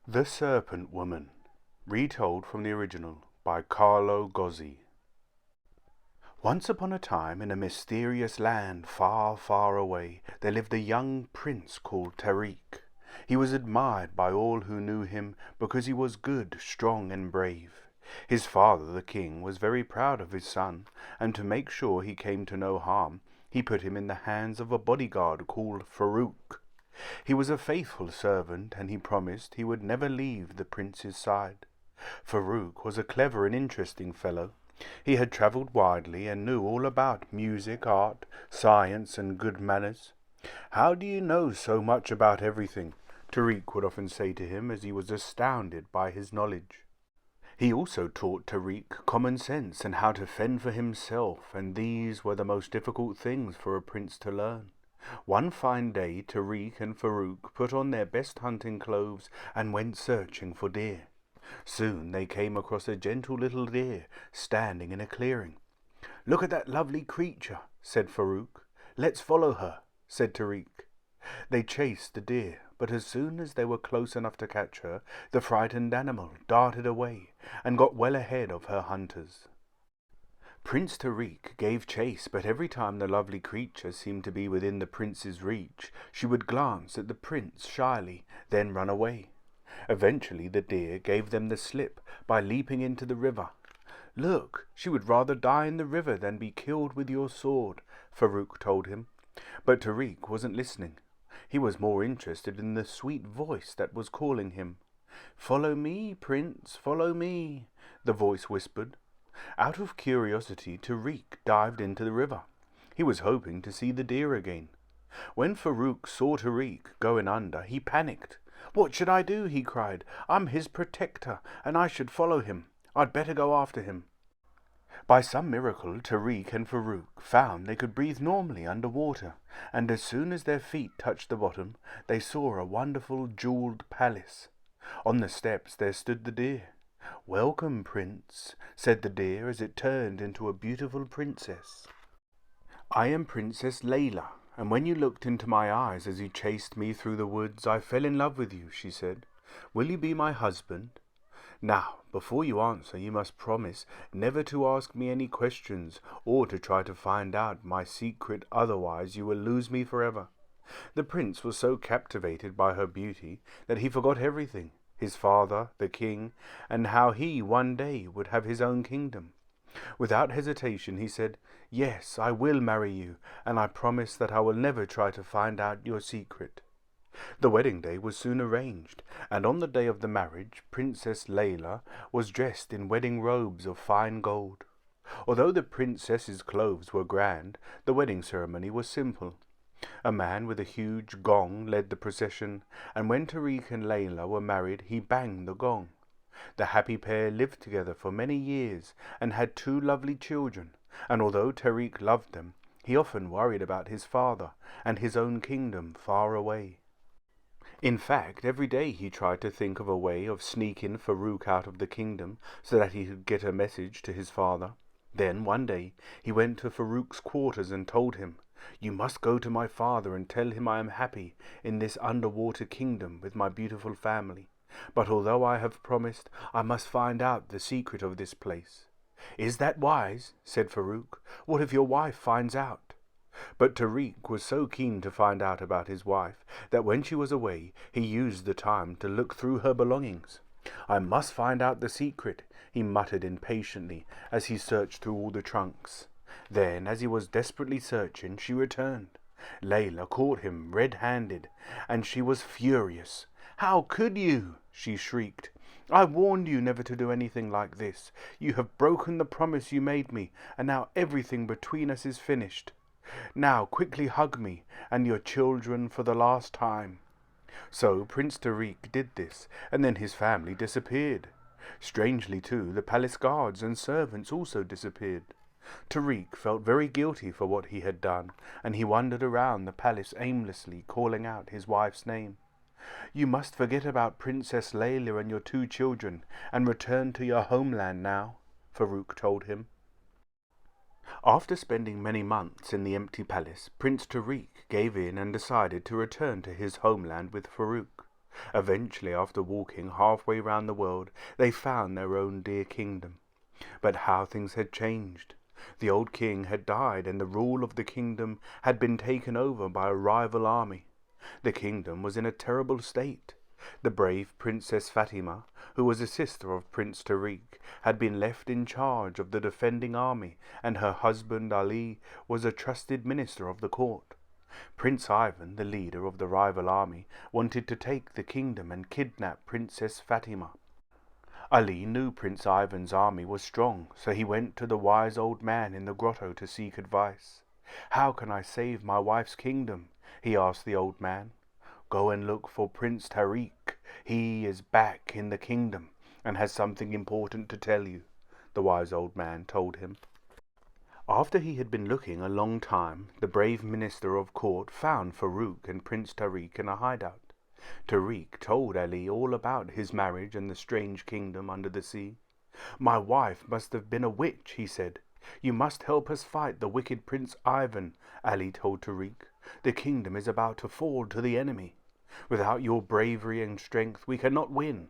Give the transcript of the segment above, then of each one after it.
The Serpent Woman, retold from the original by Carlo Gozzi. Once upon a time, in a mysterious land far, far away, there lived a young prince called Tariq. He was admired by all who knew him because he was good, strong, and brave. His father, the king, was very proud of his son, and to make sure he came to no harm, he put him in the hands of a bodyguard called Farruscad. He was a faithful servant, and he promised he would never leave the prince's side. Farruscad was a clever and interesting fellow. He had travelled widely and knew all about music, art, science, and good manners. "How do you know so much about everything?" Tariq would often say to him as he was astounded by his knowledge. He also taught Tariq common sense and how to fend for himself, and these were the most difficult things for a prince to learn. One fine day Tariq and Farruscad put on their best hunting clothes and went searching for deer. Soon they came across a gentle little deer standing in a clearing. "Look at that lovely creature," said Farruscad. "Let's follow her," said Tariq. They chased the deer, but as soon as they were close enough to catch her, the frightened animal darted away and got well ahead of her hunters. Prince Tariq gave chase, but every time the lovely creature seemed to be within the prince's reach, she would glance at the prince shyly, then run away. Eventually the deer gave them the slip by leaping into the river. "Look, she would rather die in the river than be killed with your sword," Farruscad told him. But Tariq wasn't listening. He was more interested in the sweet voice that was calling him. "Follow me, prince, follow me," the voice whispered. Out of curiosity, Tariq dived into the river. He was hoping to see the deer again. When Farruscad saw Tariq going under, he panicked. "What should I do?" he cried. "I'm his protector, and I should follow him. I'd better go after him." By some miracle, Tariq and Farruscad found they could breathe normally under water, and as soon as their feet touched the bottom, they saw a wonderful jeweled palace. On the steps there stood the deer. "Welcome, prince," said the deer as it turned into a beautiful princess. "I am Princess Layla, and when you looked into my eyes as you chased me through the woods, I fell in love with you," she said. "Will you be my husband? Now, before you answer, you must promise never to ask me any questions or to try to find out my secret, otherwise you will lose me forever." The prince was so captivated by her beauty that he forgot everything, his father, the king, and how he one day would have his own kingdom. Without hesitation he said, "Yes, I will marry you, and I promise that I will never try to find out your secret." The wedding day was soon arranged, and on the day of the marriage, Princess Layla was dressed in wedding robes of fine gold. Although the princess's clothes were grand, the wedding ceremony was simple. A man with a huge gong led the procession, and when Tariq and Layla were married, he banged the gong. The happy pair lived together for many years and had two lovely children, and although Tariq loved them, he often worried about his father and his own kingdom far away. In fact, every day he tried to think of a way of sneaking Farruscad out of the kingdom so that he could get a message to his father. Then, one day, he went to Farruscad's quarters and told him, "You must go to my father and tell him I am happy in this underwater kingdom with my beautiful family. But although I have promised, I must find out the secret of this place." "Is that wise?" said Farruscad. "What if your wife finds out?" But Tariq was so keen to find out about his wife that when she was away, he used the time to look through her belongings. "I must find out the secret," he muttered impatiently as he searched through all the trunks. Then, as he was desperately searching, she returned. Layla caught him red-handed, and she was furious. "How could you?" she shrieked. "I warned you never to do anything like this. You have broken the promise you made me, and now everything between us is finished. Now quickly hug me and your children for the last time." So Prince Tariq did this, and then his family disappeared. Strangely too, the palace guards and servants also disappeared. Tariq felt very guilty for what he had done, and he wandered around the palace aimlessly, calling out his wife's name. "You must forget about Princess Layla and your two children, and return to your homeland now," Farruscad told him. After spending many months in the empty palace, Prince Tariq gave in and decided to return to his homeland with Farruscad. Eventually, after walking halfway round the world, they found their own dear kingdom. But how things had changed! The old king had died, and the rule of the kingdom had been taken over by a rival army. The kingdom was in a terrible state. The brave Princess Fatima, who was a sister of Prince Tariq, had been left in charge of the defending army, and her husband Ali was a trusted minister of the court. Prince Ivan, the leader of the rival army, wanted to take the kingdom and kidnap Princess Fatima. Ali knew Prince Ivan's army was strong, so he went to the wise old man in the grotto to seek advice. "How can I save my wife's kingdom?" he asked the old man. "Go and look for Prince Tariq. He is back in the kingdom and has something important to tell you," the wise old man told him. After he had been looking a long time, the brave minister of court found Farruscad and Prince Tariq in a hideout. Tariq told Ali all about his marriage and the strange kingdom under the sea. "My wife must have been a witch," he said. "You must help us fight the wicked Prince Ivan," Ali told Tariq. "The kingdom is about to fall to the enemy. Without your bravery and strength, we cannot win."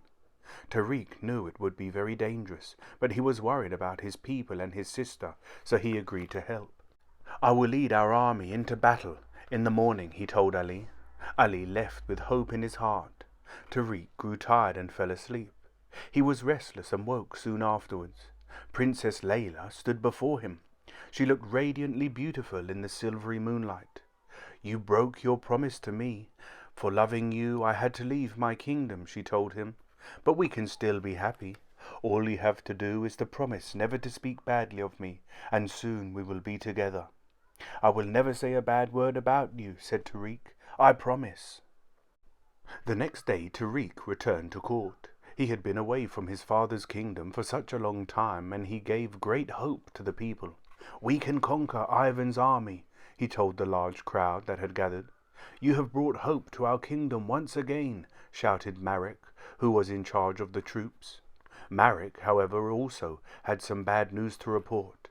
Tariq knew it would be very dangerous, but he was worried about his people and his sister, so he agreed to help. "I will lead our army into battle in the morning," he told Ali. Ali left with hope in his heart. Tariq grew tired and fell asleep. He was restless and woke soon afterwards. Princess Layla stood before him. She looked radiantly beautiful in the silvery moonlight. "You broke your promise to me. For loving you, I had to leave my kingdom," she told him. "But we can still be happy. All you have to do is to promise never to speak badly of me, and soon we will be together." "I will never say a bad word about you," said Tariq. "I promise." The next day Tariq returned to court. He had been away from his father's kingdom for such a long time, and he gave great hope to the people. "We can conquer Ivan's army," he told the large crowd that had gathered. "You have brought hope to our kingdom once again," shouted Marek, who was in charge of the troops. Marek, however, also had some bad news to report.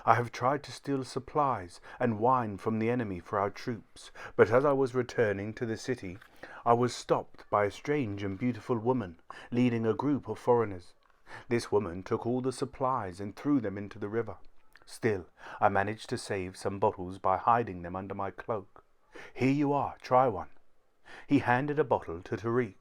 "I have tried to steal supplies and wine from the enemy for our troops, but as I was returning to the city, I was stopped by a strange and beautiful woman, leading a group of foreigners. This woman took all the supplies and threw them into the river. Still, I managed to save some bottles by hiding them under my cloak. Here you are, try one." He handed a bottle to Tariq.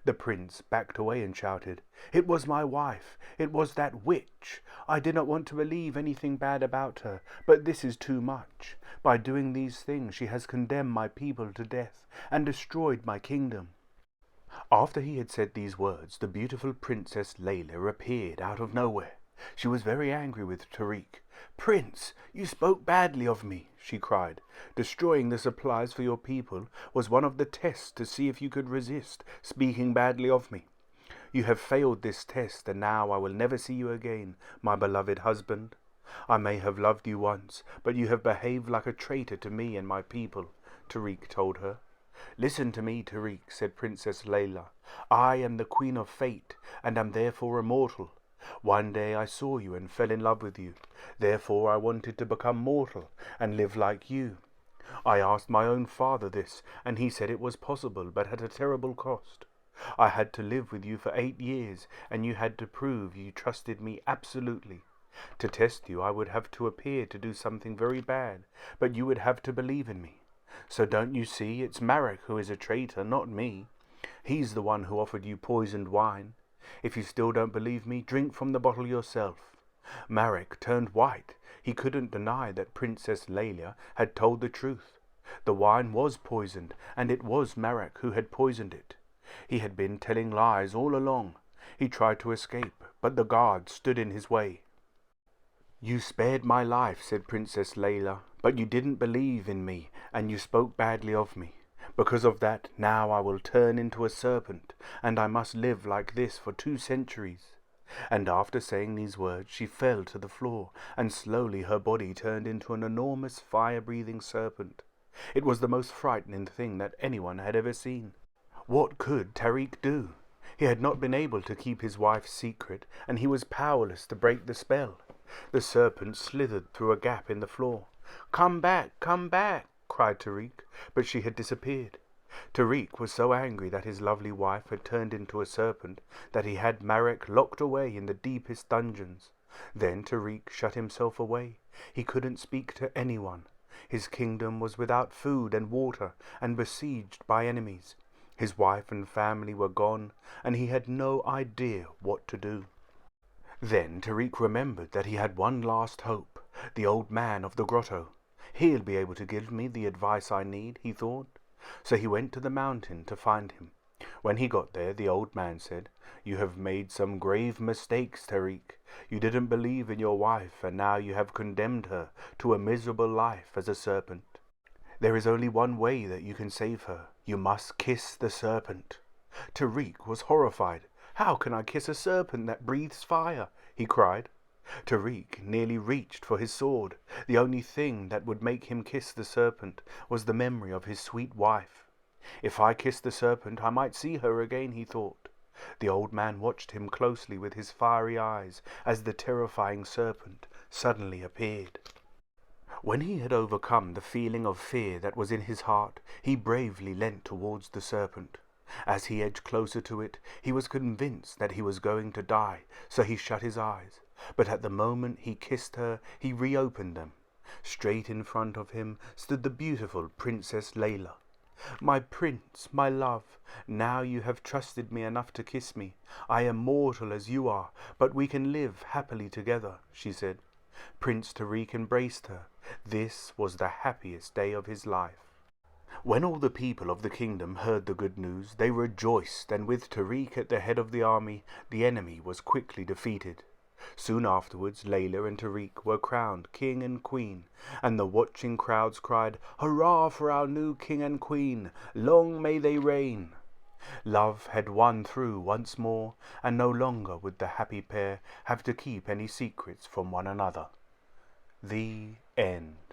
The prince backed away and shouted, "It was my wife. It was that witch. I did not want to believe anything bad about her, but this is too much. By doing these things she has condemned my people to death and destroyed my kingdom." After he had said these words, the beautiful Princess Layla appeared out of nowhere. She was very angry with Tariq. "Prince, you spoke badly of me," she cried. "Destroying the supplies for your people was one of the tests to see if you could resist speaking badly of me. You have failed this test, and now I will never see you again, my beloved husband. I may have loved you once, but you have behaved like a traitor to me and my people," Tariq told her. "Listen to me, Tariq," said Princess Layla. "I am the Queen of Fate, and am therefore immortal. One day I saw you and fell in love with you. Therefore I wanted to become mortal and live like you. I asked my own father this, and he said it was possible, but at a terrible cost. I had to live with you for 8 years, and you had to prove you trusted me absolutely. To test you, I would have to appear to do something very bad, but you would have to believe in me. So don't you see, it's Marek who is a traitor, not me. He's the one who offered you poisoned wine. If you still don't believe me, drink from the bottle yourself." Marek turned white. He couldn't deny that Princess Layla had told the truth. The wine was poisoned, and it was Marek who had poisoned it. He had been telling lies all along. He tried to escape, but the guards stood in his way. "You spared my life," said Princess Layla, "but you didn't believe in me, and you spoke badly of me. Because of that, now I will turn into a serpent, and I must live like this for 2 centuries. And after saying these words, she fell to the floor, and slowly her body turned into an enormous fire-breathing serpent. It was the most frightening thing that anyone had ever seen. What could Tariq do? He had not been able to keep his wife's secret, and he was powerless to break the spell. The serpent slithered through a gap in the floor. Come back, cried Tariq, but she had disappeared. Tariq was so angry that his lovely wife had turned into a serpent that he had Marek locked away in the deepest dungeons. Then Tariq shut himself away. He couldn't speak to anyone. His kingdom was without food and water and besieged by enemies. His wife and family were gone, and he had no idea what to do. Then Tariq remembered that he had one last hope, the old man of the grotto. He'll be able to give me the advice I need, he thought. So he went to the mountain to find him. When he got there, the old man said, "You have made some grave mistakes, Tariq. You didn't believe in your wife, and now you have condemned her to a miserable life as a serpent. There is only one way that you can save her. You must kiss the serpent." Tariq was horrified. "How can I kiss a serpent that breathes fire?" he cried. Tariq nearly reached for his sword. The only thing that would make him kiss the serpent was the memory of his sweet wife. If I kissed the serpent, I might see her again, he thought. The old man watched him closely with his fiery eyes as the terrifying serpent suddenly appeared. When he had overcome the feeling of fear that was in his heart, he bravely leant towards the serpent. As he edged closer to it, he was convinced that he was going to die, so he shut his eyes. But at the moment he kissed her, he reopened them. Straight in front of him stood the beautiful Princess Layla. "My prince, my love, now you have trusted me enough to kiss me. I am mortal as you are, but we can live happily together," she said. Prince Tariq embraced her. This was the happiest day of his life. When all the people of the kingdom heard the good news, they rejoiced, and with Tariq at the head of the army, the enemy was quickly defeated. Soon afterwards, Layla and Tariq were crowned king and queen, and the watching crowds cried, "Hurrah for our new king and queen! Long may they reign!" Love had won through once more, and no longer would the happy pair have to keep any secrets from one another. The end.